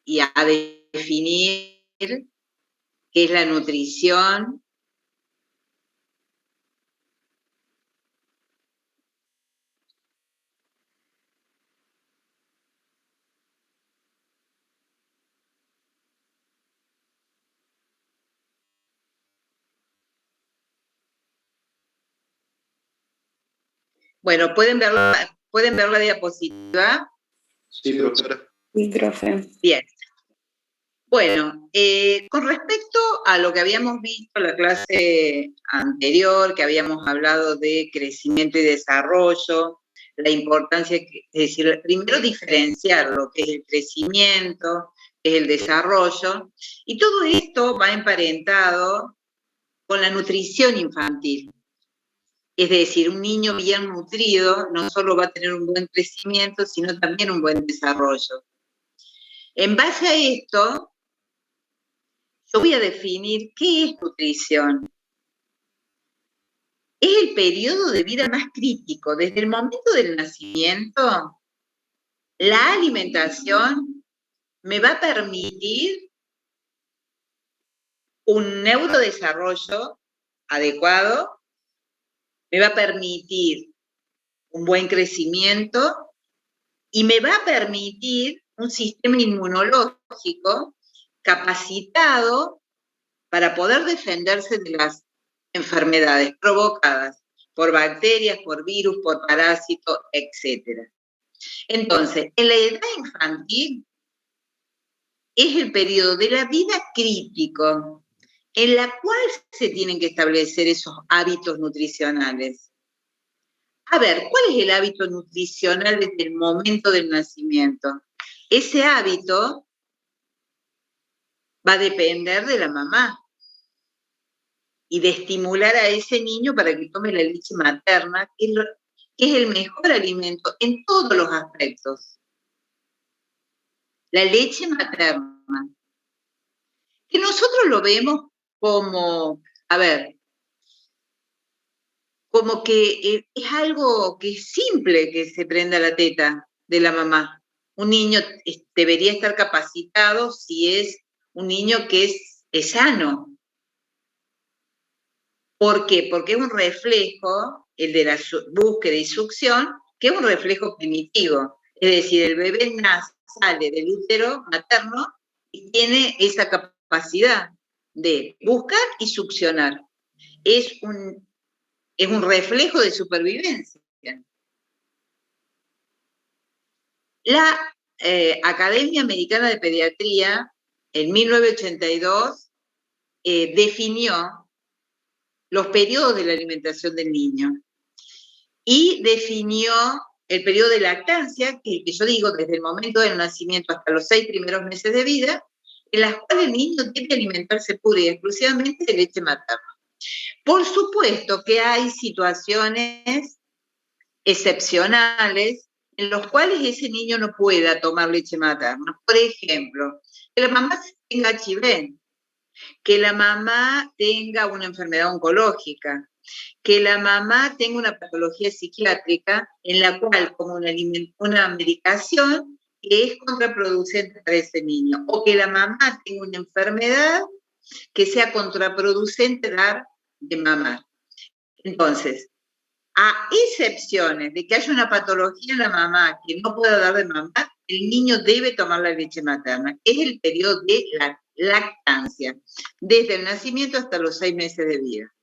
y a definir qué es la nutrición. Bueno, ¿pueden ver la diapositiva? Sí, profesora. Sí, profe. Bien. Bueno, con respecto a lo que habíamos visto en la clase anterior, que habíamos hablado de crecimiento y desarrollo, la importancia, es decir, primero diferenciar lo que es el crecimiento, que es el desarrollo, y todo esto va emparentado con la nutrición infantil. Es decir, un niño bien nutrido no solo va a tener un buen crecimiento, sino también un buen desarrollo. En base a esto, yo voy a definir qué es nutrición. Es el periodo de vida más crítico. Desde el momento del nacimiento, la alimentación me va a permitir un neurodesarrollo adecuado, me va a permitir un buen crecimiento y me va a permitir un sistema inmunológico capacitado para poder defenderse de las enfermedades provocadas por bacterias, por virus, por parásitos, etc. Entonces, en la edad infantil es el periodo de la vida crítico en la cual se tienen que establecer esos hábitos nutricionales. A ver, ¿cuál es el hábito nutricional desde el momento del nacimiento? Ese hábito va a depender de la mamá y de estimular a ese niño para que tome la leche materna, que es el mejor alimento en todos los aspectos. La leche materna. Que nosotros lo vemos como, a ver, como que es algo que es simple que se prenda la teta de la mamá. Un niño debería estar capacitado si es un niño que es sano. ¿Por qué? Porque es un reflejo, el de la búsqueda y succión, que es un reflejo primitivo. Es decir, el bebé sale del útero materno y tiene esa capacidad de buscar y succionar. Es un reflejo de supervivencia. La Academia Americana de Pediatría, en 1982, definió los periodos de la alimentación del niño y definió el periodo de lactancia, que yo digo desde el momento del nacimiento hasta los 6 primeros meses de vida, en las cuales el niño tiene que alimentarse pura y exclusivamente de leche materna. Por supuesto que hay situaciones excepcionales en los cuales ese niño no pueda tomar leche materna. Por ejemplo, que la mamá tenga HIV, que la mamá tenga una enfermedad oncológica, que la mamá tenga una patología psiquiátrica en la cual como una medicación que es contraproducente para ese niño, o que la mamá tenga una enfermedad que sea contraproducente dar de mamar. Entonces, a excepciones de que haya una patología en la mamá que no pueda dar de mamar, el niño debe tomar la leche materna. Es el periodo de la lactancia, desde el nacimiento hasta los 6 meses de vida.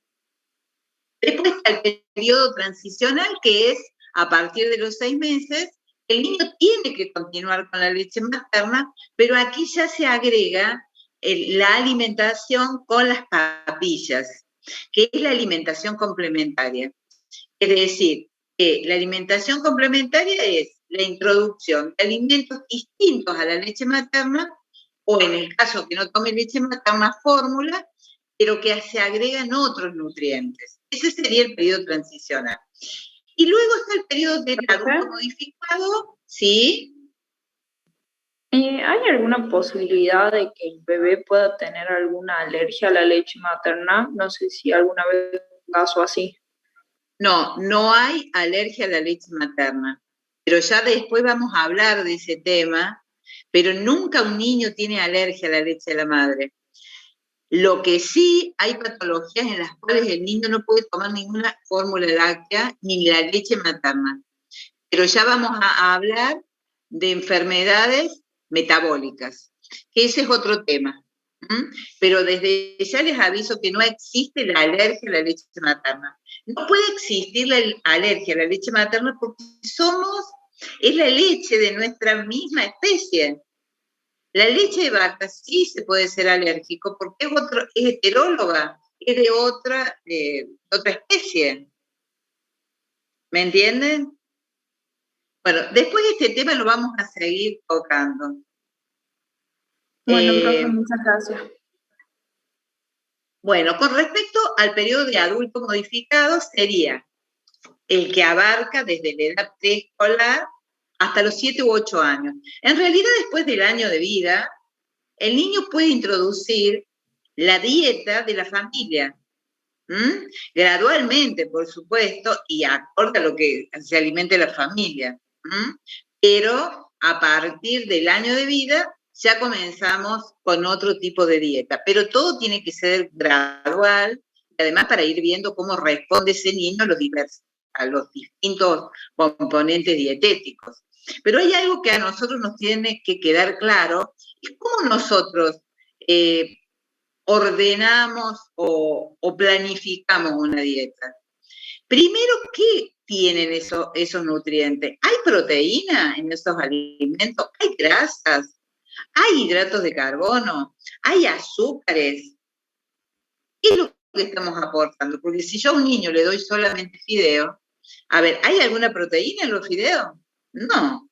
Después está el periodo transicional, que es a partir de los 6 meses, el niño tiene que continuar con la leche materna, pero aquí ya se agrega la alimentación con las papillas, que es la alimentación complementaria. Es decir, que la alimentación complementaria es la introducción de alimentos distintos a la leche materna, o en el caso que no tome leche materna, fórmula, pero que se agregan otros nutrientes. Ese sería el periodo transicional. Y luego está el periodo del adulto modificado, ¿sí? ¿Hay alguna posibilidad de que el bebé pueda tener alguna alergia a la leche materna? No sé si alguna vez pasó así. No, no hay alergia a la leche materna, pero ya después vamos a hablar de ese tema, pero nunca un niño tiene alergia a la leche de la madre. Lo que sí, hay patologías en las cuales el niño no puede tomar ninguna fórmula láctea ni la leche materna. Pero ya vamos a hablar de enfermedades metabólicas, que ese es otro tema. Pero desde ya les aviso que no existe la alergia a la leche materna. No puede existir la alergia a la leche materna porque es la leche de nuestra misma especie. La leche de vaca sí se puede ser alérgico porque es heteróloga, es de otra especie. ¿Me entienden? Bueno, después de este tema lo vamos a seguir tocando. Bueno, profe, muchas gracias. Bueno, con respecto al periodo de adulto modificado, sería el que abarca desde la edad preescolar hasta los 7 u 8 años. En realidad, después del año de vida, el niño puede introducir la dieta de la familia, gradualmente, por supuesto, y acorde a lo que se alimente la familia. Pero a partir del año de vida ya comenzamos con otro tipo de dieta, pero todo tiene que ser gradual, y además para ir viendo cómo responde ese niño a los distintos componentes dietéticos. Pero hay algo que a nosotros nos tiene que quedar claro, es cómo nosotros ordenamos o planificamos una dieta. Primero, ¿qué tienen esos nutrientes? ¿Hay proteína en esos alimentos? ¿Hay grasas? ¿Hay hidratos de carbono? ¿Hay azúcares? ¿Qué es lo que estamos aportando? Porque si yo a un niño le doy solamente fideo, a ver, ¿hay alguna proteína en los fideos? No,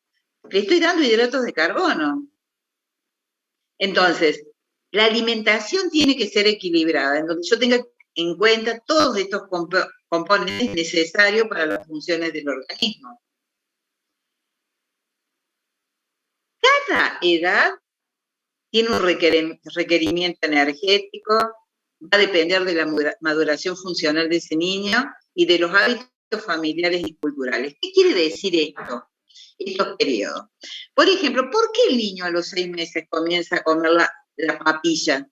le estoy dando hidratos de carbono. Entonces, la alimentación tiene que ser equilibrada, en donde yo tenga en cuenta todos estos componentes necesarios para las funciones del organismo. Cada edad tiene un requerimiento energético, va a depender de la maduración funcional de ese niño y de los hábitos familiares y culturales. ¿Qué quiere decir esto? Estos periodos. Por ejemplo, ¿por qué el niño a los 6 meses comienza a comer la papilla?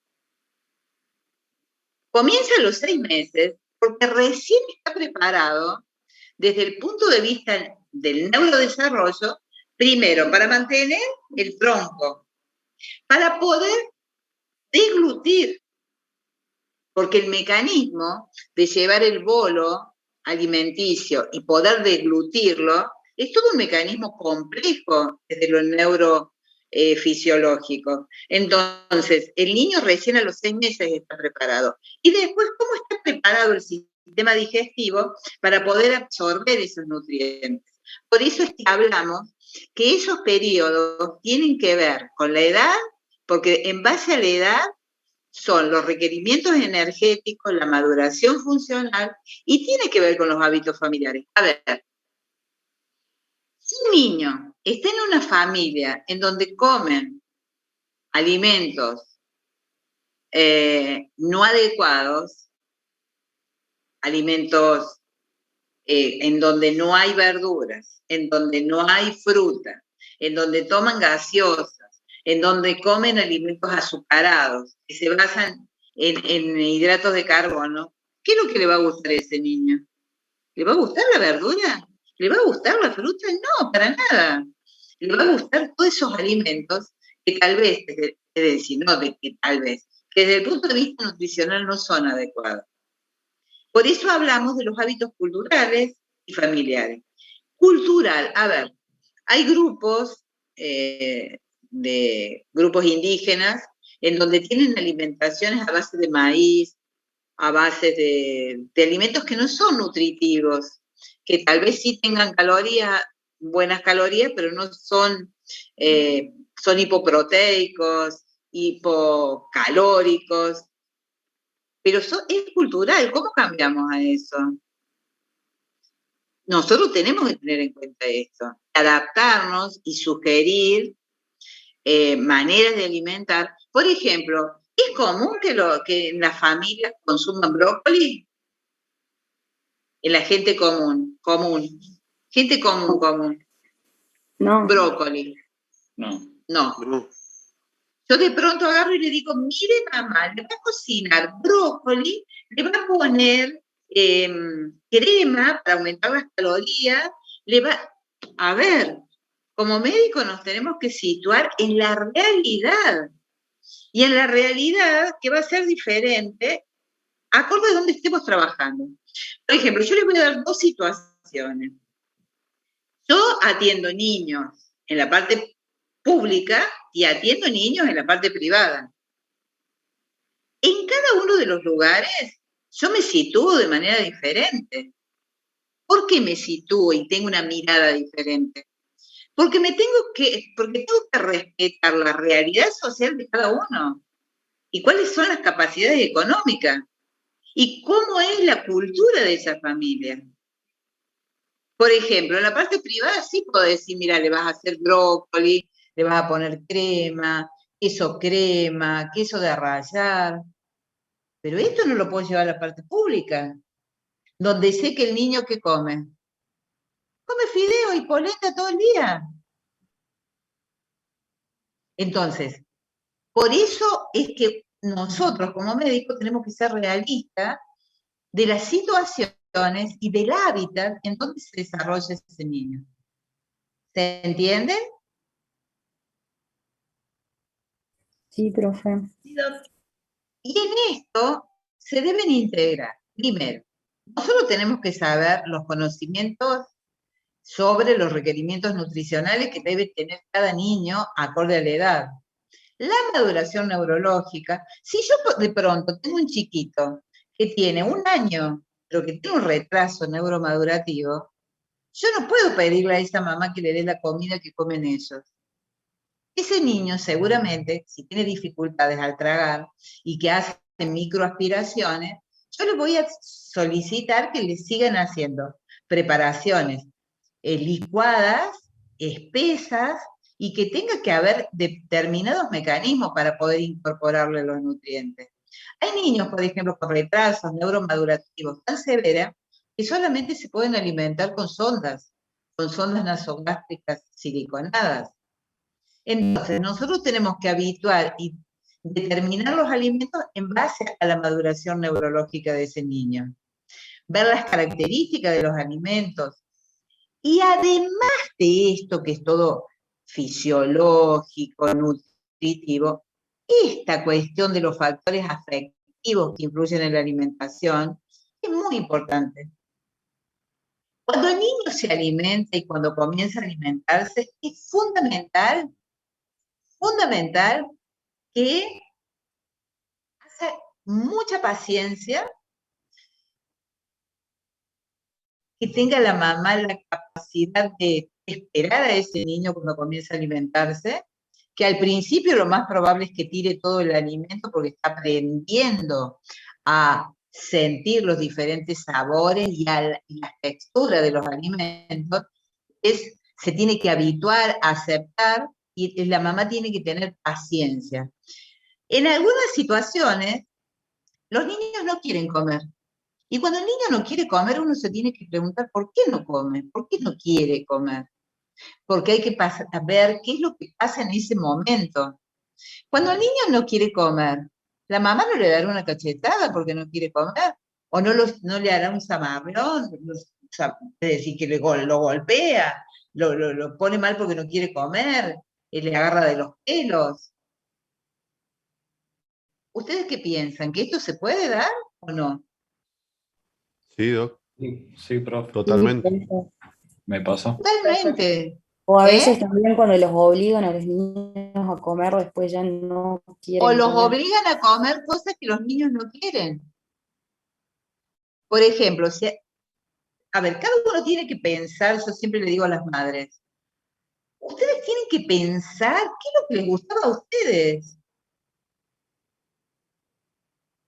Comienza a los 6 meses porque recién está preparado desde el punto de vista del neurodesarrollo, primero para mantener el tronco, para poder deglutir, porque el mecanismo de llevar el bolo alimenticio y poder deglutirlo es todo un mecanismo complejo desde lo neurofisiológico. Entonces, el niño recién a los 6 meses está preparado. Y después, ¿cómo está preparado el sistema digestivo para poder absorber esos nutrientes? Por eso es que hablamos que esos periodos tienen que ver con la edad, porque en base a la edad son los requerimientos energéticos, la maduración funcional y tiene que ver con los hábitos familiares. A ver, si un niño está en una familia en donde comen alimentos no adecuados, alimentos en donde no hay verduras, en donde no hay fruta, en donde toman gaseosas, en donde comen alimentos azucarados, que se basan en hidratos de carbono, ¿qué es lo que le va a gustar a ese niño? ¿Le va a gustar la verdura? ¿Le va a gustar la fruta? No, para nada. Le va a gustar todos esos alimentos que tal vez, es decir, no de que tal vez, que desde el punto de vista nutricional no son adecuados. Por eso hablamos de los hábitos culturales y familiares. Cultural, a ver, hay grupos grupos indígenas en donde tienen alimentaciones a base de maíz, a base de alimentos que no son nutritivos, que tal vez sí tengan calorías, buenas calorías, pero no son, son hipoproteicos, hipocalóricos, pero es cultural. ¿Cómo cambiamos a eso? Nosotros tenemos que tener en cuenta esto, adaptarnos y sugerir maneras de alimentar. Por ejemplo, ¿es común que en las familias consuman brócoli? En la gente común. Gente común. No. Brócoli. No. No. No. Yo de pronto agarro y le digo, mire mamá, le va a cocinar brócoli, le va a poner crema para aumentar las calorías, le va... A ver, como médico nos tenemos que situar en la realidad. Y en la realidad que va a ser diferente acorde a donde estemos trabajando. Por ejemplo, yo les voy a dar dos situaciones. Yo atiendo niños en la parte pública y atiendo niños en la parte privada. En cada uno de los lugares yo me sitúo de manera diferente. ¿Por qué me sitúo y tengo una mirada diferente? Porque tengo que respetar la realidad social de cada uno y cuáles son las capacidades económicas y cómo es la cultura de esa familia. Por ejemplo, en la parte privada sí puedo decir, mira, le vas a hacer brócoli, le vas a poner crema, queso de rallar, pero esto no lo puedo llevar a la parte pública, donde sé que el niño ¿qué come? Come fideo y polenta todo el día. Entonces, por eso es que nosotros como médicos tenemos que ser realistas de las situaciones y del hábitat en donde se desarrolla ese niño. ¿Se entiende? Sí, profe. Y en esto se deben integrar, primero, nosotros tenemos que saber los conocimientos sobre los requerimientos nutricionales que debe tener cada niño acorde a la edad. La maduración neurológica, si yo de pronto tengo un chiquito que tiene 1 año, pero que tiene un retraso neuromadurativo, yo no puedo pedirle a esa mamá que le dé la comida que comen ellos. Ese niño seguramente, si tiene dificultades al tragar y que hace microaspiraciones, yo le voy a solicitar que le sigan haciendo preparaciones licuadas, espesas, y que tenga que haber determinados mecanismos para poder incorporarle los nutrientes. Hay niños, por ejemplo, con retrasos neuromadurativos tan severos que solamente se pueden alimentar con sondas nasogástricas siliconadas. Entonces, nosotros tenemos que habituar y determinar los alimentos en base a la maduración neurológica de ese niño. Ver las características de los alimentos. Y además de esto, que es todo fisiológico, nutritivo, esta cuestión de los factores afectivos que influyen en la alimentación es muy importante. Cuando el niño se alimenta y cuando comienza a alimentarse, es fundamental que haya mucha paciencia, que tenga la mamá la capacidad de esperar a ese niño cuando comienza a alimentarse, que al principio lo más probable es que tire todo el alimento porque está aprendiendo a sentir los diferentes sabores y la textura de los alimentos, se tiene que habituar a aceptar y la mamá tiene que tener paciencia. En algunas situaciones, los niños no quieren comer. Y cuando el niño no quiere comer, uno se tiene que preguntar por qué no come, por qué no quiere comer. Porque hay que ver qué es lo que pasa en ese momento. Cuando el niño no quiere comer, la mamá no le dará una cachetada porque no quiere comer, o no le hará un zamarrón, es decir, que lo golpea, lo pone mal porque no quiere comer, y le agarra de los pelos. ¿Ustedes qué piensan? ¿Que esto se puede dar o no? Sí, Doc. Sí, profe. Totalmente. Sí, profe. Me pasó. Totalmente. O a veces también cuando los obligan a los niños a comer, después ya no O quieren los comer. obligan a comer cosas que los niños no quieren. Por ejemplo, a ver, cada uno tiene que pensar, yo siempre le digo a las madres, ustedes tienen que pensar qué es lo que les gustaba a ustedes.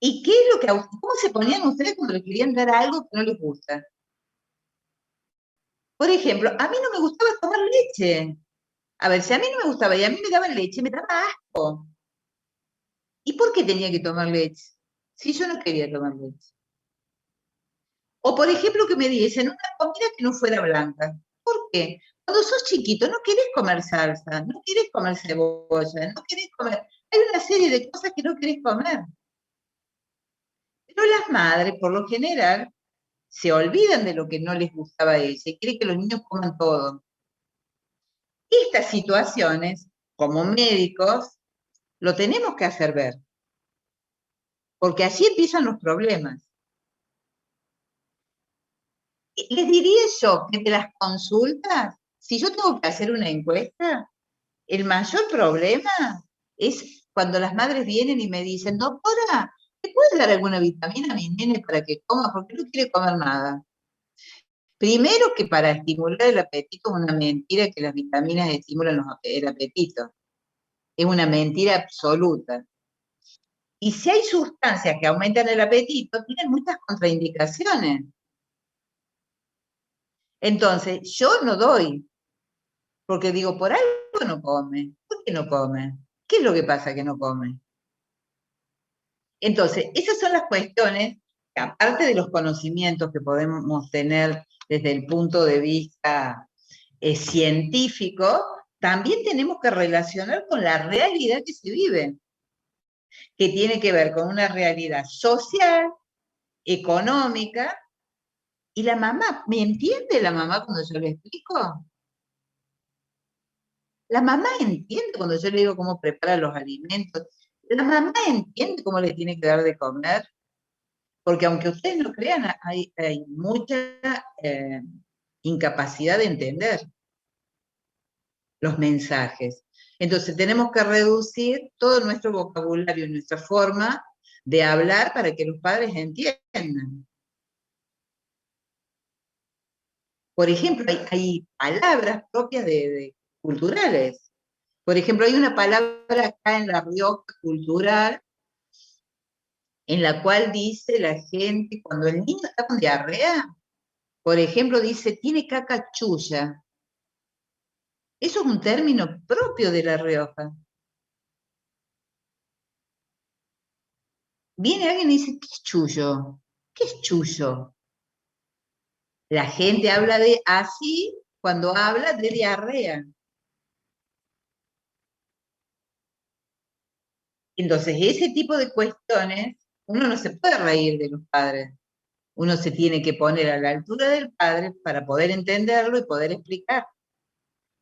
¿Y qué es lo que cómo se ponían ustedes cuando les querían dar algo que no les gusta? Por ejemplo, a mí no me gustaba tomar leche. A ver, si a mí no me gustaba y a mí me daban leche, me daba asco. ¿Y por qué tenía que tomar leche? Si yo no quería tomar leche. O por ejemplo, que me diesen una comida que no fuera blanca. ¿Por qué? Cuando sos chiquito no querés comer salsa, no querés comer cebolla, no querés comer... Hay una serie de cosas que no querés comer. Pero las madres, por lo general, se olvidan de lo que no les gustaba a ella y quieren que los niños coman todo. Estas situaciones, como médicos, lo tenemos que hacer ver, porque así empiezan los problemas. Les diría yo que de las consultas, si yo tengo que hacer una encuesta, el mayor problema es cuando las madres vienen y me dicen, doctora, ¿me puede dar alguna vitamina a mi nene para que coma? Porque no quiere comer nada. Primero que para estimular el apetito es una mentira que las vitaminas estimulan el apetito. Es una mentira absoluta. Y si hay sustancias que aumentan el apetito, tienen muchas contraindicaciones. Entonces, yo no doy, porque digo, por algo no come. ¿Por qué no come? ¿Qué es lo que pasa que no come? Entonces, esas son las cuestiones que, aparte de los conocimientos que podemos tener desde el punto de vista científico, también tenemos que relacionar con la realidad que se vive, que tiene que ver con una realidad social, económica, y la mamá, ¿me entiende la mamá cuando yo le explico? La mamá entiende cuando yo le digo cómo prepara los alimentos. La mamá entiende cómo le tiene que dar de comer. Porque aunque ustedes no crean, hay mucha incapacidad de entender los mensajes. Entonces tenemos que reducir todo nuestro vocabulario y nuestra forma de hablar para que los padres entiendan. Por ejemplo, hay palabras propias de culturales. Por ejemplo, hay una palabra acá en La Rioja cultural en la cual dice la gente, cuando el niño está con diarrea, por ejemplo, dice, tiene caca chulla. Eso es un término propio de La Rioja. Viene alguien y dice, ¿qué es chullo? ¿Qué es chullo? La gente habla de así cuando habla de diarrea. Entonces, ese tipo de cuestiones, uno no se puede reír de los padres. Uno se tiene que poner a la altura del padre para poder entenderlo y poder explicar.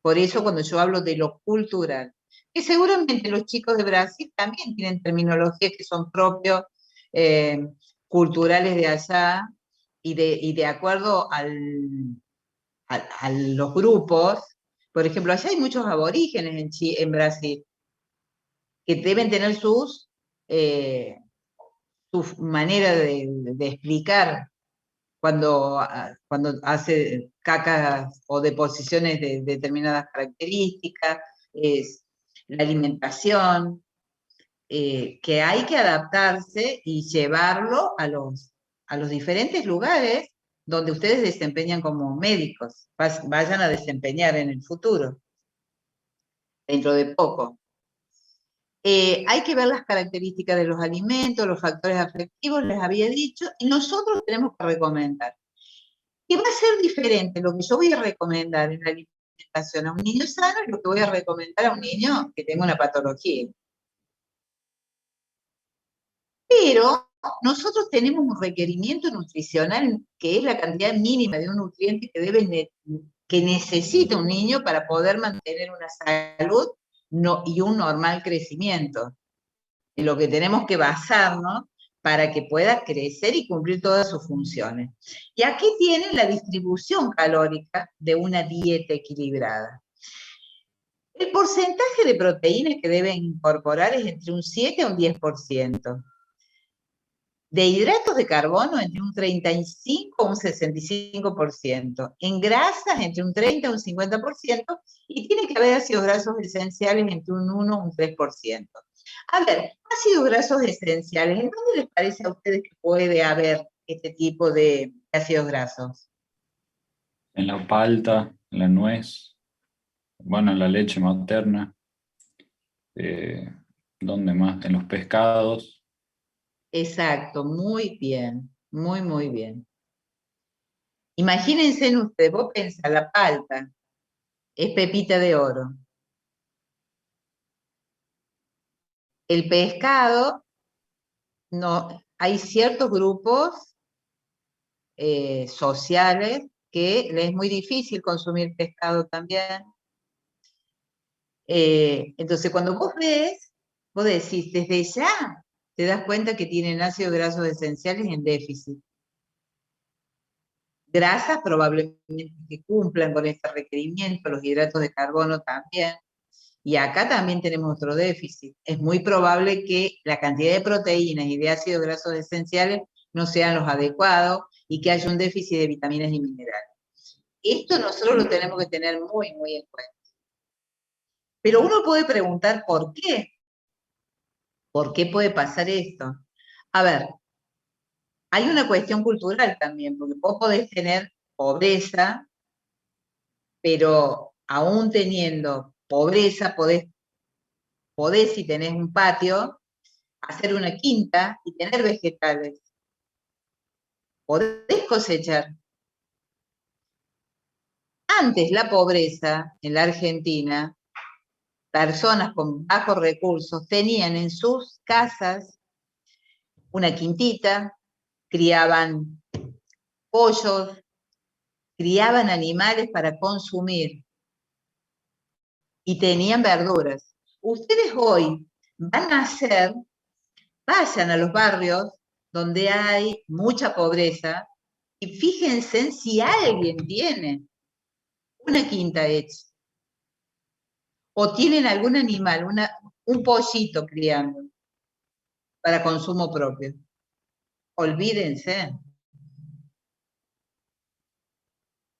Por eso cuando yo hablo de lo cultural, que seguramente los chicos de Brasil también tienen terminologías que son propios, culturales de allá, y de acuerdo a los grupos. Por ejemplo, allá hay muchos aborígenes en Brasil, que deben tener su manera de explicar cuando hace cacas o deposiciones de determinadas características, es la alimentación, que hay que adaptarse y llevarlo a los diferentes lugares donde ustedes desempeñan como médicos, vayan a desempeñar en el futuro, dentro de poco. Hay que ver las características de los alimentos, los factores afectivos, les había dicho, y nosotros tenemos que recomendar. Y va a ser diferente lo que yo voy a recomendar en la alimentación a un niño sano y lo que voy a recomendar a un niño que tenga una patología. Pero nosotros tenemos un requerimiento nutricional que es la cantidad mínima de un nutriente que necesita un niño para poder mantener una salud y un normal crecimiento. En lo que tenemos que basarnos para que pueda crecer y cumplir todas sus funciones. Y aquí tienen la distribución calórica de una dieta equilibrada. El porcentaje de proteínas que deben incorporar es entre un 7 a un 10%. De hidratos de carbono entre un 35 a un 65%. En grasas entre un 30 a un 50%. Y tiene que haber ácidos grasos esenciales entre un 1 a un 3%. A ver, ácidos grasos esenciales, ¿en dónde les parece a ustedes que puede haber este tipo de ácidos grasos? En la palta, en la nuez, bueno, en la leche materna. ¿Dónde más? En los pescados. Exacto, muy bien, muy, muy bien. Imagínense ustedes, vos pensás la palta, es pepita de oro. El pescado, no, hay ciertos grupos sociales que les es muy difícil consumir pescado también. Entonces, cuando vos ves, vos decís, desde ya te das cuenta que tienen ácidos grasos esenciales en déficit. Grasas probablemente que cumplan con este requerimiento, los hidratos de carbono también. Y acá también tenemos otro déficit. Es muy probable que la cantidad de proteínas y de ácidos grasos esenciales no sean los adecuados y que haya un déficit de vitaminas y minerales. Esto nosotros lo tenemos que tener muy, muy en cuenta. Pero uno puede preguntar ¿por qué? ¿Por qué puede pasar esto? A ver, hay una cuestión cultural también, porque vos podés tener pobreza, pero aún teniendo pobreza, podés si tenés un patio, hacer una quinta y tener vegetales. Podés cosechar. Antes la pobreza en la Argentina, personas con bajos recursos tenían en sus casas una quintita, criaban pollos, criaban animales para consumir y tenían verduras. Ustedes hoy van a vayan a los barrios donde hay mucha pobreza y fíjense en si alguien tiene una quinta hecha o tienen algún animal, un pollito criando para consumo propio. Olvídense.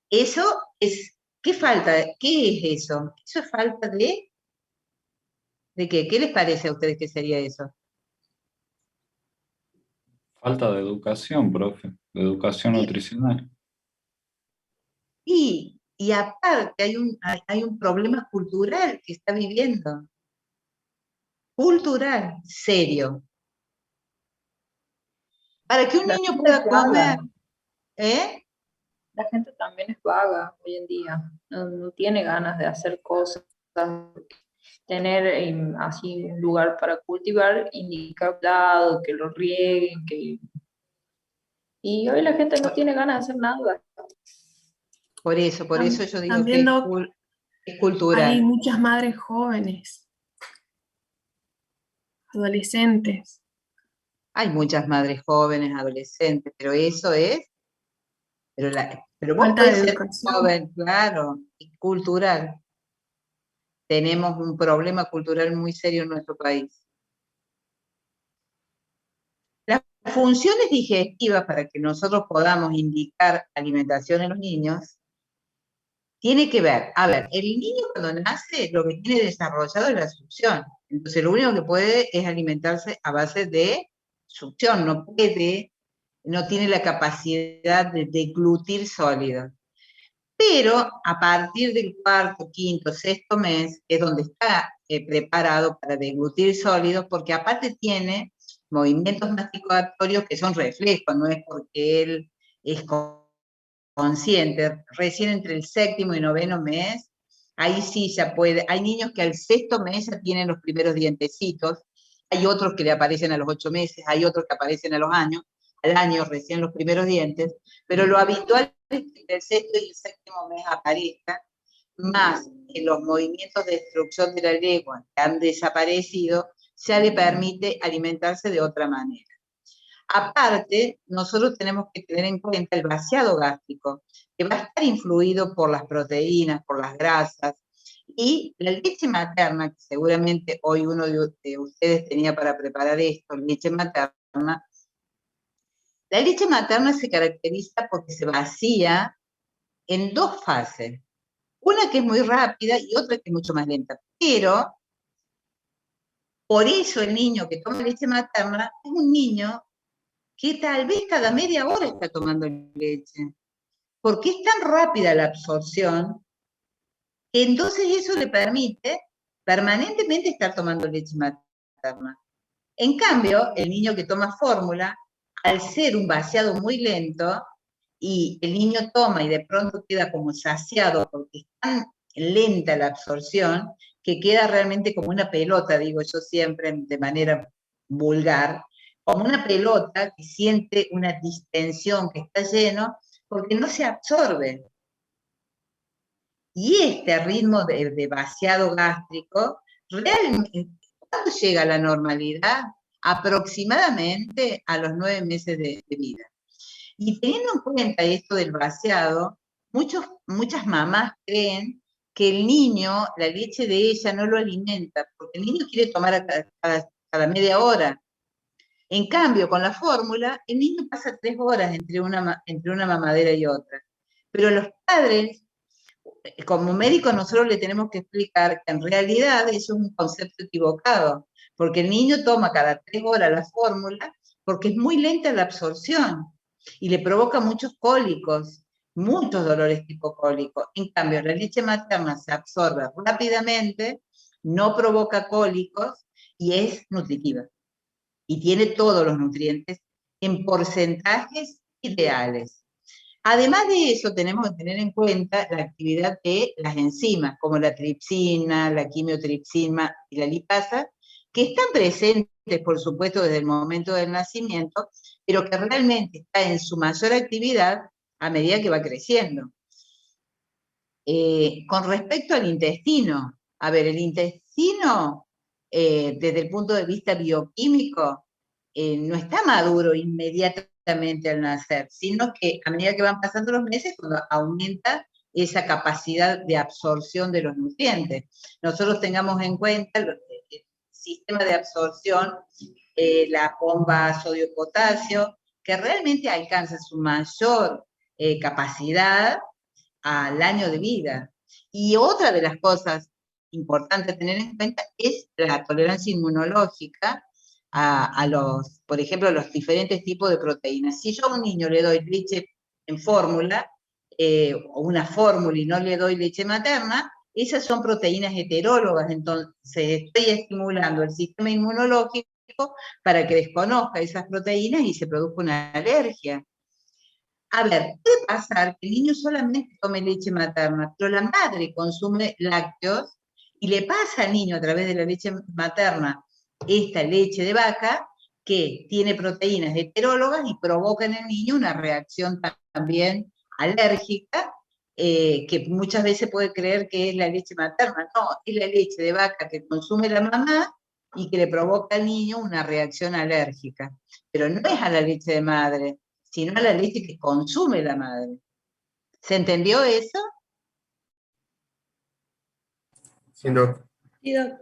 Eso es, ¿qué falta? ¿Qué es eso? Eso es falta ¿de qué? ¿Qué les parece a ustedes que sería eso? Falta de educación, profe, de educación nutricional. Y aparte hay un problema cultural que está viviendo. Cultural, serio. Para que un La niño gente pueda es vaga. comer, ¿eh? La gente también es vaga hoy en día, no tiene ganas de hacer cosas, tener así un lugar para cultivar, indica cuidado, que lo rieguen, y hoy la gente no tiene ganas de hacer nada. Por eso yo digo También, que Doc, es hay cultural. muchas madres jóvenes, adolescentes. Hay muchas madres jóvenes, adolescentes, pero eso es, pero vos Falta de podés ser educación. joven, claro, y cultural. Tenemos un problema cultural muy serio en nuestro país. Las funciones digestivas para que nosotros podamos indicar alimentación en los niños tiene que ver, a ver, el niño cuando nace lo que tiene desarrollado es la succión. Entonces lo único que puede es alimentarse a base de succión, no tiene la capacidad de deglutir sólidos. Pero a partir del cuarto, quinto, sexto mes, es donde está preparado para deglutir sólidos, porque aparte tiene movimientos masticatorios que son reflejos, no es porque él es consciente. Recién entre el séptimo y noveno mes, ahí sí ya puede. Hay niños que al sexto mes ya tienen los primeros dientecitos, hay otros que le aparecen a los 8 meses, hay otros que aparecen al año recién los primeros dientes, pero lo habitual es que el sexto y el séptimo mes aparezca, más que los movimientos de destrucción de la lengua que han desaparecido, ya le permite alimentarse de otra manera. Aparte, nosotros tenemos que tener en cuenta el vaciado gástrico, que va a estar influido por las proteínas, por las grasas, y la leche materna, que seguramente hoy uno de ustedes tenía para preparar esto, leche materna. La leche materna se caracteriza porque se vacía en dos fases. Una que es muy rápida y otra que es mucho más lenta. Pero, por eso el niño que toma leche materna es un niño que tal vez cada media hora está tomando leche. Porque es tan rápida la absorción que entonces eso le permite permanentemente estar tomando leche materna. En cambio, el niño que toma fórmula, al ser un vaciado muy lento, y el niño toma y de pronto queda como saciado porque están lenta la absorción, que queda realmente como una pelota, digo yo siempre de manera vulgar, como una pelota que siente una distensión, que está lleno, porque no se absorbe. Y este ritmo de vaciado gástrico, realmente, ¿cuándo llega a la normalidad? Aproximadamente a los 9 meses de vida. Y teniendo en cuenta esto del vaciado, muchas mamás creen que el niño, la leche de ella no lo alimenta, porque el niño quiere tomar a cada media hora. En cambio, con la fórmula, el niño pasa 3 horas entre una mamadera y otra. Pero los padres, como médicos, nosotros le tenemos que explicar que en realidad eso es un concepto equivocado, porque el niño toma cada 3 horas la fórmula porque es muy lenta la absorción y le provoca muchos cólicos, muchos dolores tipo cólico. En cambio, la leche materna se absorbe rápidamente, no provoca cólicos y es nutritiva. Y tiene todos los nutrientes en porcentajes ideales. Además de eso, tenemos que tener en cuenta la actividad de las enzimas, como la tripsina, la quimiotripsina y la lipasa, que están presentes, por supuesto, desde el momento del nacimiento, pero que realmente está en su mayor actividad a medida que va creciendo. Con respecto al intestino, a ver, el intestino, desde el punto de vista bioquímico, no está maduro inmediatamente al nacer, sino que a medida que van pasando los meses, cuando aumenta esa capacidad de absorción de los nutrientes. Nosotros tengamos en cuenta el sistema de absorción, la bomba sodio-potasio, que realmente alcanza su mayor capacidad al año de vida. Y otra de las cosas importantes a tener en cuenta es la tolerancia inmunológica por ejemplo, a los diferentes tipos de proteínas. Si yo a un niño le doy leche en fórmula, o una fórmula y no le doy leche materna, esas son proteínas heterólogas, entonces estoy estimulando el sistema inmunológico para que desconozca esas proteínas y se produzca una alergia. A ver, puede pasar que el niño solamente tome leche materna, pero la madre consume lácteos y le pasa al niño a través de la leche materna esta leche de vaca que tiene proteínas heterólogas y provoca en el niño una reacción también alérgica, que muchas veces puede creer que es la leche materna. No, es la leche de vaca que consume la mamá y que le provoca al niño una reacción alérgica. Pero no es a la leche de madre, sino a la leche que consume la madre. ¿Se entendió eso? Sí, doc. Sí, doc.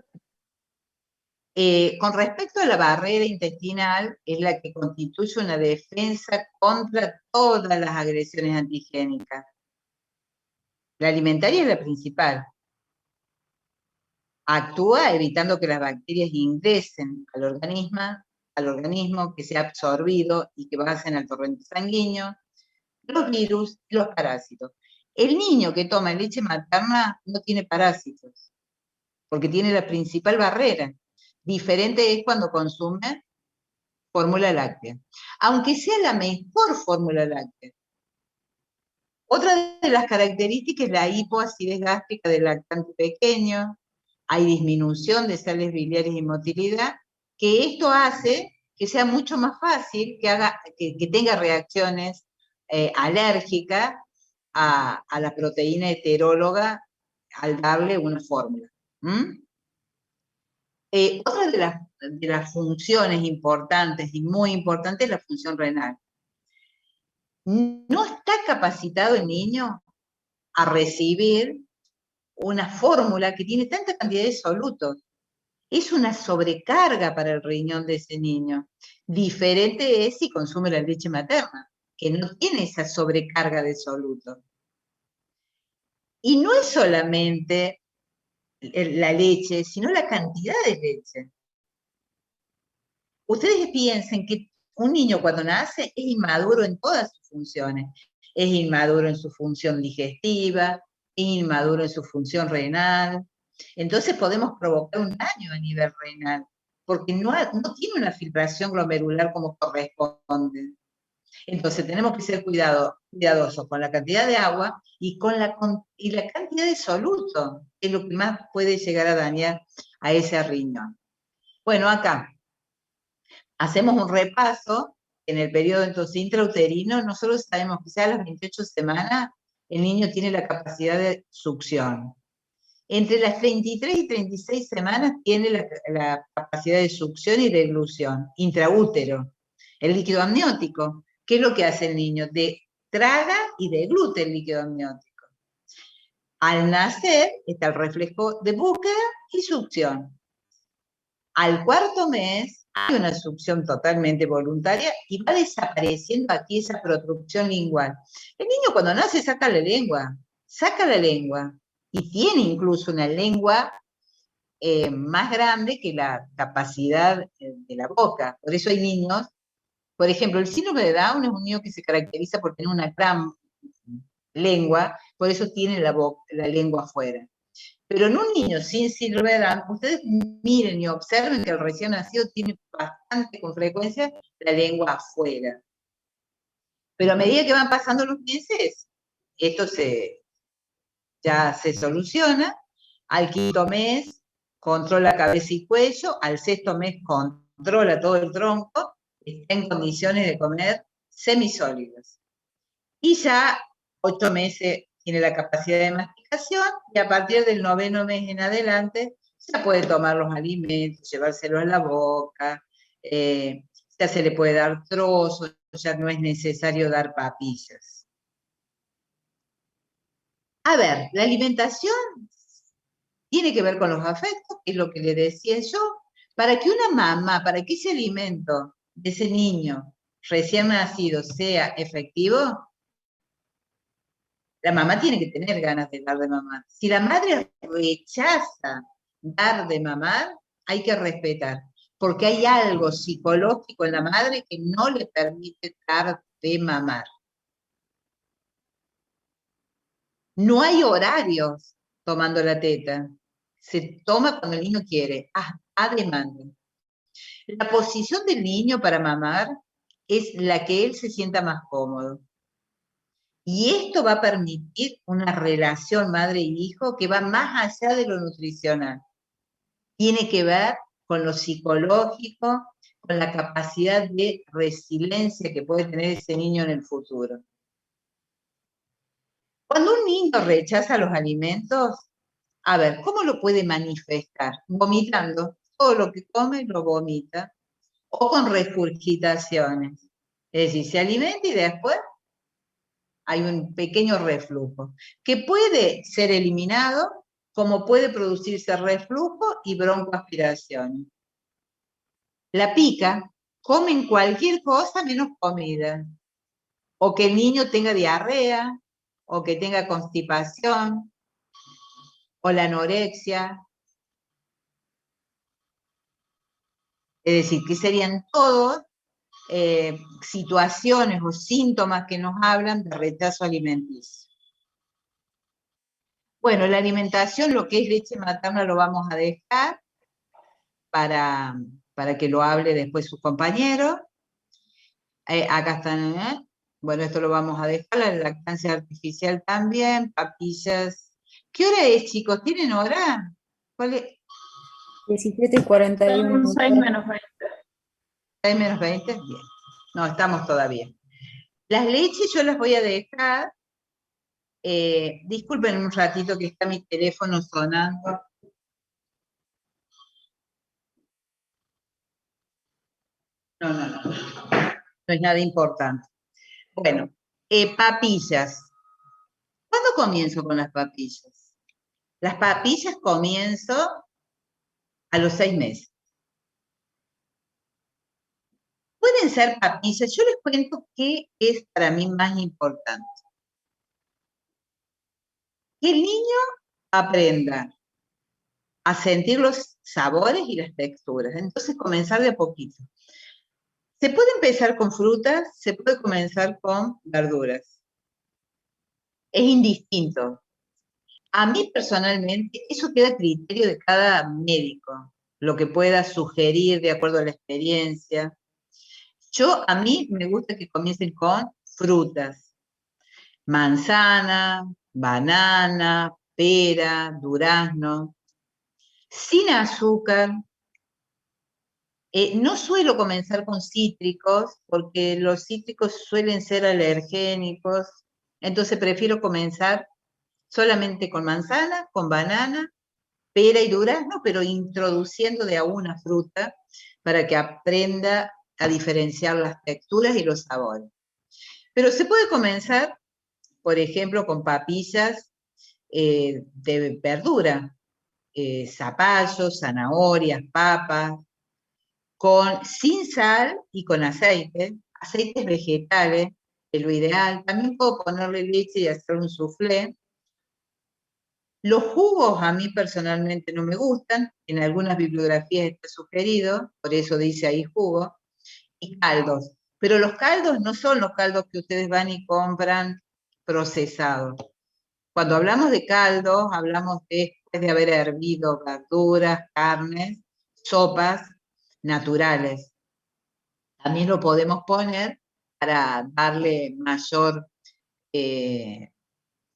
Con respecto a la barrera intestinal, es la que constituye una defensa contra todas las agresiones antigénicas. La alimentaria es la principal. Actúa evitando que las bacterias ingresen al organismo, que sea absorbido y que pasen al torrente sanguíneo, los virus y los parásitos. El niño que toma leche materna no tiene parásitos, porque tiene la principal barrera. Diferente es cuando consume fórmula láctea, aunque sea la mejor fórmula láctea. Otra de las características es la hipoacidez gástrica del lactante pequeño, hay disminución de sales biliares y motilidad, que esto hace que sea mucho más fácil que tenga reacciones alérgicas a la proteína heteróloga al darle una fórmula. Otra de las funciones importantes y muy importantes es la función renal. No está capacitado el niño a recibir una fórmula que tiene tanta cantidad de solutos. Es una sobrecarga para el riñón de ese niño. Diferente es si consume la leche materna, que no tiene esa sobrecarga de solutos. Y no es solamente la leche, sino la cantidad de leche. Ustedes piensen que un niño cuando nace es inmaduro en todas sus funciones. Es inmaduro en su función digestiva, es inmaduro en su función renal. Entonces podemos provocar un daño a nivel renal, porque no tiene una filtración glomerular como corresponde. Entonces tenemos que ser cuidadosos con la cantidad de agua y la cantidad de soluto, que es lo que más puede llegar a dañar a ese riñón. Bueno, acá hacemos un repaso. En el periodo entonces intrauterino, nosotros sabemos que ya a las 28 semanas el niño tiene la capacidad de succión. Entre las 33 y 36 semanas tiene la capacidad de succión y de deglución, intraútero. El líquido amniótico, ¿qué es lo que hace el niño? Traga y deglute el líquido amniótico. Al nacer está el reflejo de búsqueda y succión. Al cuarto mes hay una succión totalmente voluntaria y va desapareciendo aquí esa protrusión lingual. El niño cuando nace saca la lengua, y tiene incluso una lengua más grande que la capacidad de la boca. Por eso hay niños, por ejemplo, el síndrome de Down es un niño que se caracteriza por tener una gran lengua, por eso tiene la lengua afuera. Pero en un niño sin síndrome de Down, ustedes miren y observen que el recién nacido tiene bastante con frecuencia la lengua afuera. Pero a medida que van pasando los meses, esto ya se soluciona. Al quinto mes controla cabeza y cuello, al sexto mes controla todo el tronco, está en condiciones de comer semisólidos. Y ya 8 meses tiene la capacidad de masticación, y a partir del 9º mes en adelante ya puede tomar los alimentos, llevárselos a la boca, ya se le puede dar trozos, ya no es necesario dar papillas. A ver, la alimentación tiene que ver con los afectos, que es lo que le decía yo. Para que una mamá, para que ese alimento de ese niño recién nacido sea efectivo, la mamá tiene que tener ganas de dar de mamar. Si la madre rechaza dar de mamar, hay que respetar, porque hay algo psicológico en la madre que no le permite dar de mamar. No hay horarios tomando la teta. Se toma cuando el niño quiere, a demanda. La posición del niño para mamar es la que él se sienta más cómodo. Y esto va a permitir una relación madre y hijo que va más allá de lo nutricional. Tiene que ver con lo psicológico, con la capacidad de resiliencia que puede tener ese niño en el futuro. Cuando un niño rechaza los alimentos, a ver, ¿cómo lo puede manifestar? Vomitando. Todo lo que come lo vomita. O con regurgitaciones. Es decir, se alimenta y después hay un pequeño reflujo, que puede ser eliminado, como puede producirse reflujo y broncoaspiraciones. La pica, comen cualquier cosa menos comida. O que el niño tenga diarrea, o que tenga constipación, o la anorexia. Es decir, que serían todos situaciones o síntomas que nos hablan de rechazo alimenticio. Bueno, la alimentación, lo que es leche materna, lo vamos a dejar para que lo hable después sus compañeros. Acá están, bueno, esto lo vamos a dejar, la lactancia artificial también, papillas. ¿Qué hora es, chicos? ¿Tienen hora? ¿Cuál es? 17:41. 6 menos 20. 6 menos 20, bien. No, estamos todavía. Las leches yo las voy a dejar. Disculpen un ratito que está mi teléfono sonando. No es nada importante. Bueno, papillas. ¿Cuándo comienzo con las papillas? Las papillas comienzo a los 6 meses. Pueden ser papillas, yo les cuento qué es para mí más importante. Que el niño aprenda a sentir los sabores y las texturas. Entonces comenzar de a poquito. Se puede empezar con frutas, se puede comenzar con verduras. Es indistinto. A mí personalmente, eso queda a criterio de cada médico, lo que pueda sugerir de acuerdo a la experiencia. A mí me gusta que comiencen con frutas, manzana, banana, pera, durazno, sin azúcar. No suelo comenzar con cítricos, porque los cítricos suelen ser alergénicos, entonces prefiero comenzar solamente con manzana, con banana, pera y durazno, pero introduciendo de a una fruta para que aprenda a diferenciar las texturas y los sabores. Pero se puede comenzar, por ejemplo, con papillas de verdura, zapallos, zanahorias, papas, sin sal y con aceite, aceites vegetales, es lo ideal. También puedo ponerle leche y hacer un soufflé. Los jugos a mí personalmente no me gustan, en algunas bibliografías está sugerido, por eso dice ahí jugo, y caldos. Pero los caldos no son los caldos que ustedes van y compran procesados. Cuando hablamos de caldos, hablamos después de haber hervido verduras, carnes, sopas naturales. También lo podemos poner para darle mayor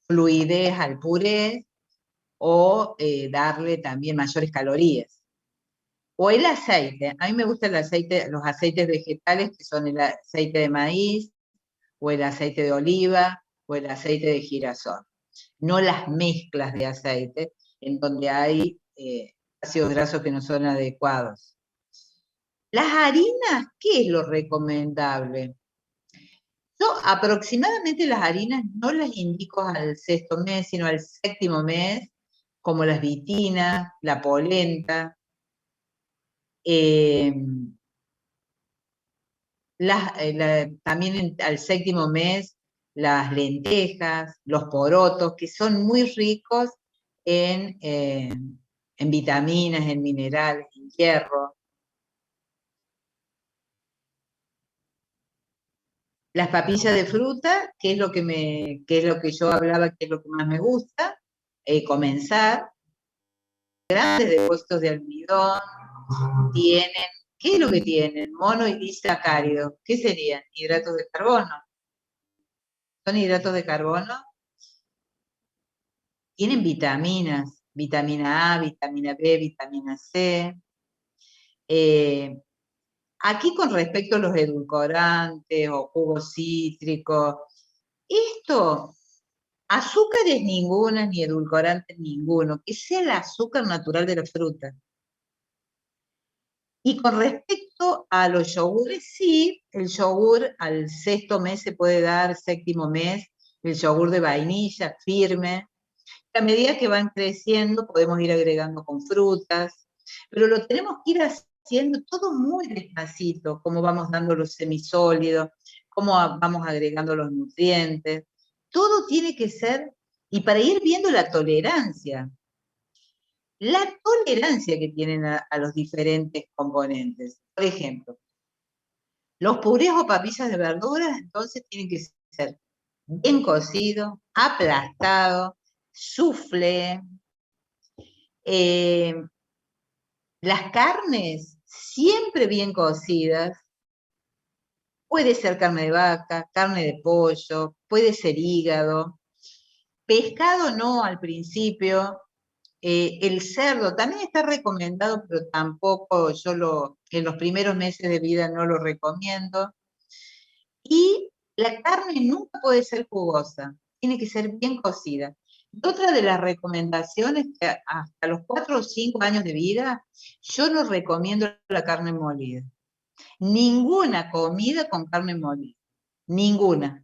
fluidez al puré o darle también mayores calorías. O el aceite. A mí me gusta el aceite, los aceites vegetales, que son el aceite de maíz, o el aceite de oliva, o el aceite de girasol. No las mezclas de aceite, en donde hay ácidos grasos que no son adecuados. Las harinas, ¿qué es lo recomendable? Yo aproximadamente las harinas no las indico al sexto mes, sino al séptimo mes, como las vitinas, la polenta, también al séptimo mes las lentejas, los porotos, que son muy ricos en vitaminas, en minerales, en hierro. Las papillas de fruta, que es lo que yo hablaba, que es lo que más me gusta, comenzar. Grandes depósitos de almidón, tienen, ¿qué es lo que tienen? Monosacáridos, ¿qué serían? Hidratos de carbono. ¿Son hidratos de carbono? Tienen vitaminas, vitamina A, vitamina B, vitamina C. Aquí con respecto a los edulcorantes o jugos cítricos, esto, azúcares ninguna, ni edulcorantes ninguno, que sea el azúcar natural de la fruta. Y con respecto a los yogures, sí, el yogur al sexto mes se puede dar, séptimo mes, el yogur de vainilla firme. A medida que van creciendo podemos ir agregando con frutas, pero lo tenemos que ir haciendo todo muy despacito, como vamos dando los semisólidos, cómo vamos agregando los nutrientes. Todo tiene que ser, y para ir viendo la tolerancia que tienen a los diferentes componentes. Por ejemplo, los purés o papillas de verduras, entonces tienen que ser bien cocidos, aplastados, soufflé. Las carnes, siempre bien cocidas. Puede ser carne de vaca, carne de pollo, puede ser hígado. Pescado no al principio. El cerdo también está recomendado, pero tampoco en los primeros meses de vida no lo recomiendo. Y la carne nunca puede ser jugosa, tiene que ser bien cocida. Y otra de las recomendaciones que hasta los 4 o 5 años de vida, yo no recomiendo la carne molida. Ninguna comida con carne molida, ninguna.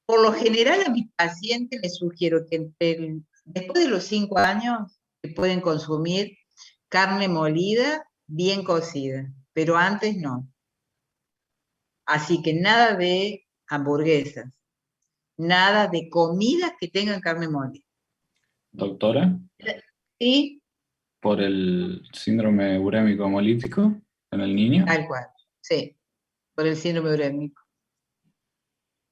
Por lo general a mis pacientes les sugiero que después de los 5 años que pueden consumir carne molida bien cocida, pero antes no. Así que nada de hamburguesas, nada de comidas que tengan carne molida. Doctora, ¿Sí? por el síndrome urémico hemolítico en el niño. Tal cual, sí, por el síndrome urémico.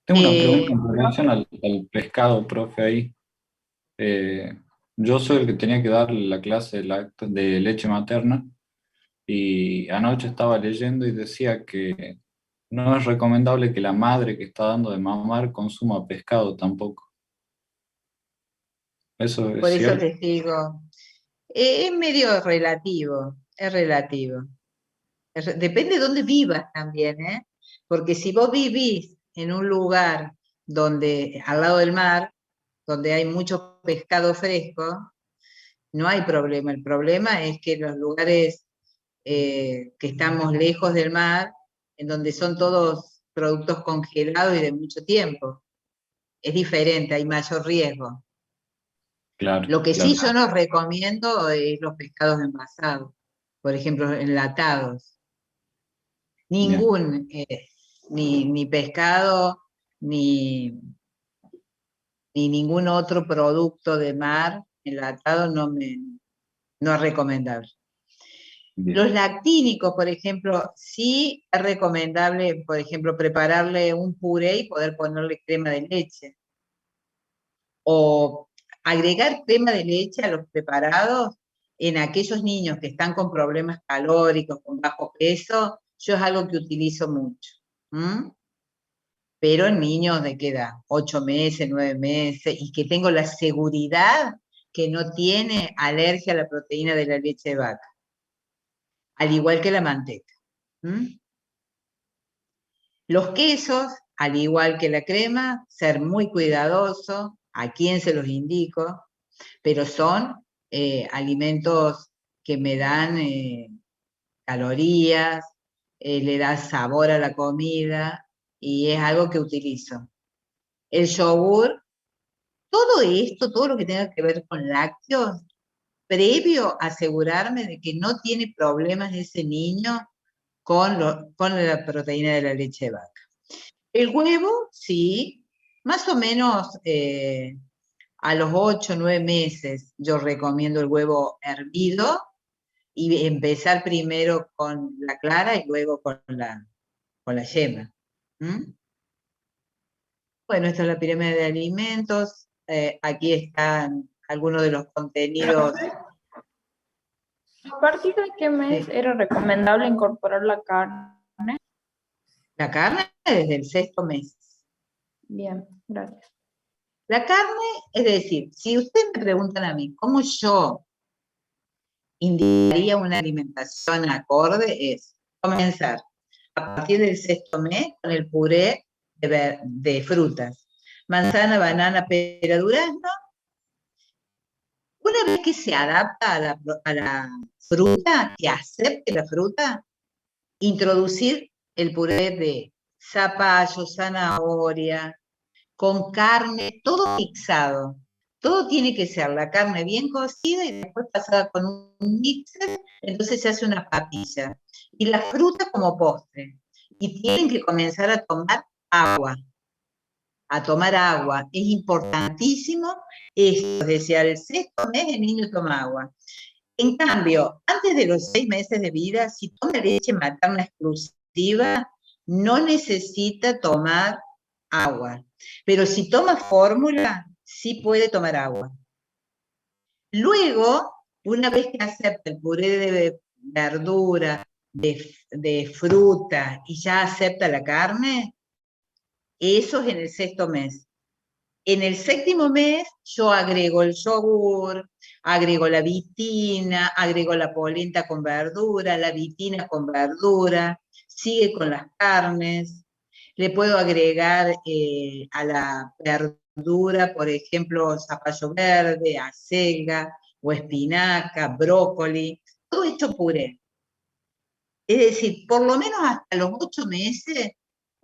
Tengo una pregunta en relación al pescado, profe, ahí. Yo soy el que tenía que dar la clase de leche materna Y anoche estaba leyendo y decía que no es recomendable que la madre que está dando de mamar consuma pescado tampoco. ¿Eso es Por eso cierto? les digo, es medio relativo, es relativo. Depende de dónde vivas también, ¿eh? Porque si vos vivís en un lugar donde, al lado del mar, donde hay mucho pescado fresco, no hay problema. El problema es que los lugares que estamos lejos del mar, en donde son todos productos congelados y de mucho tiempo, es diferente, hay mayor riesgo. Claro, Lo que sí claro. yo no recomiendo es los pescados envasados, por ejemplo, enlatados. Bien, Ningún, ni pescado, ni, ni ningún otro producto de mar enlatado no es recomendable. bien. Los lactínicos, por ejemplo, sí es recomendable, por ejemplo, prepararle un puré y poder ponerle crema de leche. O agregar crema de leche a los preparados en aquellos niños que están con problemas calóricos, con bajo peso, yo es algo que utilizo mucho. ¿Mm? Pero en niños de qué edad, 8 meses, 9 meses, y que tengo la seguridad que no tiene alergia a la proteína de la leche de vaca, al igual que la manteca. ¿Mm? Los quesos, al igual que la crema, ser muy cuidadoso, a quién se los indico, pero son alimentos que me dan calorías, le da sabor a la comida, y es algo que utilizo. El yogur, todo esto, todo lo que tenga que ver con lácteos, previo a asegurarme de que no tiene problemas ese niño con la proteína de la leche de vaca. El huevo, sí, más o menos a los 8 o 9 meses yo recomiendo el huevo hervido y empezar primero con la clara y luego con la yema. ¿Mm? Bueno, esta es la pirámide de alimentos. Aquí están algunos de los contenidos. ¿A partir de qué mes era recomendable incorporar la carne? La carne desde el 6º mes. Bien, gracias. La carne, es decir, si ustedes me preguntan a mí cómo yo indicaría una alimentación acorde, es comenzar a partir del 6º mes con el puré de frutas. Manzana, banana, pera, durazno. Una vez que se adapta a la fruta, que acepte la fruta, introducir el puré de zapallo, zanahoria, con carne, todo mixado. Todo tiene que ser la carne bien cocida y después pasada con un mixer, entonces se hace una papilla. Y la fruta como postre. Y tienen que comenzar a tomar agua. A tomar agua. Es importantísimo esto, decía, el 6º mes el niño toma agua. En cambio, antes de los 6 meses de vida, si toma leche materna exclusiva, no necesita tomar agua. Pero si toma fórmula, sí puede tomar agua. Luego, una vez que acepta el puré de verdura, de fruta, y ya acepta la carne, eso es en el 6º mes. En el 7º mes yo agrego el yogur, agrego la vitina, agrego la polenta con verdura, la vitina con verdura, sigue con las carnes. Le puedo agregar a la verdura, por ejemplo, zapallo verde, acelga o espinaca, brócoli, todo hecho puré. Es decir, por lo menos hasta los 8 meses,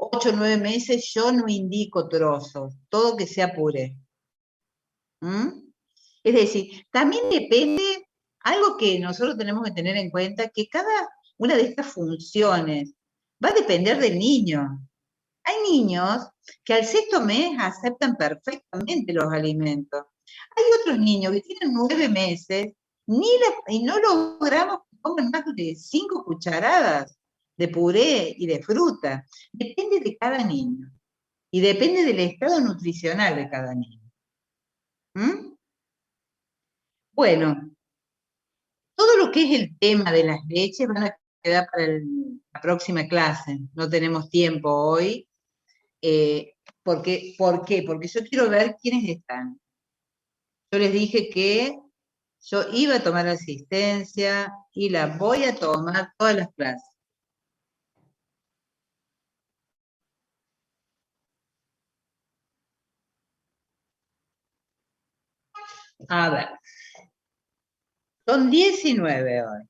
8 o 9 meses, yo no indico trozos, todo que sea puré. ¿Mm? Es decir, también depende, algo que nosotros tenemos que tener en cuenta, que cada una de estas funciones va a depender del niño. Hay niños que al 6º mes aceptan perfectamente los alimentos. Hay otros niños que tienen 9 meses y no logramos que coman más de 5 cucharadas de puré y de fruta. Depende de cada niño y depende del estado nutricional de cada niño. ¿Mm? Bueno, todo lo que es el tema de las leches van a quedar para la próxima clase. No tenemos tiempo hoy. ¿Por qué? Porque yo quiero ver quiénes están. Yo les dije que yo iba a tomar asistencia y la voy a tomar todas las clases. A ver. Son 19 hoy.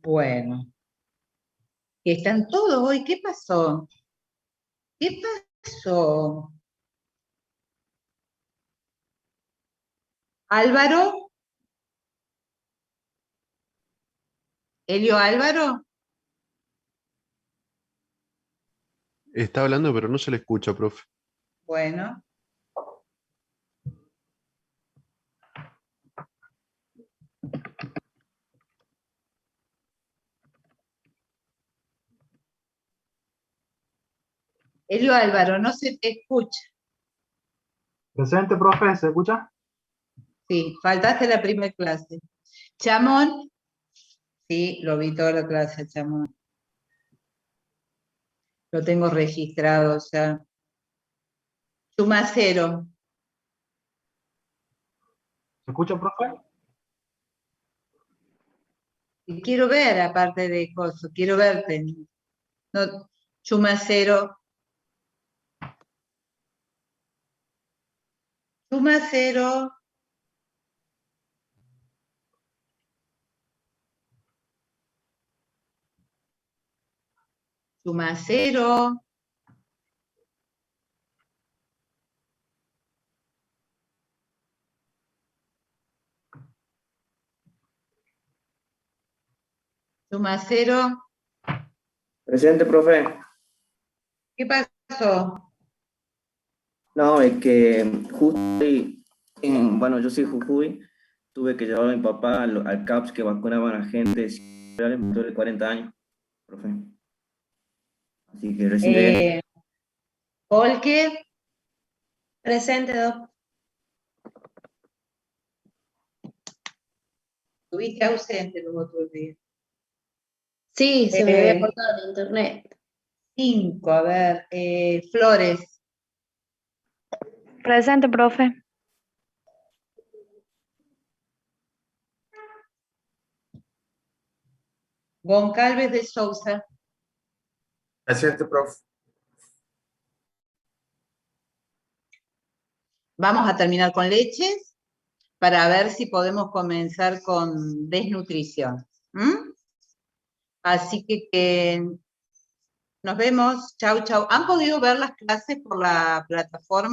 Bueno. ¿Están todos hoy? ¿Qué pasó? ¿Qué pasó? ¿Álvaro? ¿Elio Álvaro? Está hablando, pero no se le escucha, profe. Bueno. Elio Álvaro, no se te escucha. Presente, profe, ¿se escucha? Sí, faltaste la primera clase. Chamón, sí, lo vi toda la clase, Chamón. Lo tengo registrado, o sea. Chumacero. ¿Se escucha, profe? Y quiero ver, aparte de cosas, quiero verte. No, Chumacero. Chumacero. Chumacero. Chumacero. Presente, profe. ¿Qué pasó? No, es que justo hoy, bueno, yo soy Jujuy, tuve que llevar a mi papá al CAPS que vacunaban a gente mayor de 40 años, profe. Así que recién llegué. Volker. Presente, doc. Estuviste ausente los otros días. Sí, se me había cortado el internet. 5, a ver. Flores. Presente, profe. Goncalves de Sousa. Presente, profe. Vamos a terminar con leches para ver si podemos comenzar con desnutrición. Así que nos vemos. Chau, chau. ¿Han podido ver las clases por la plataforma?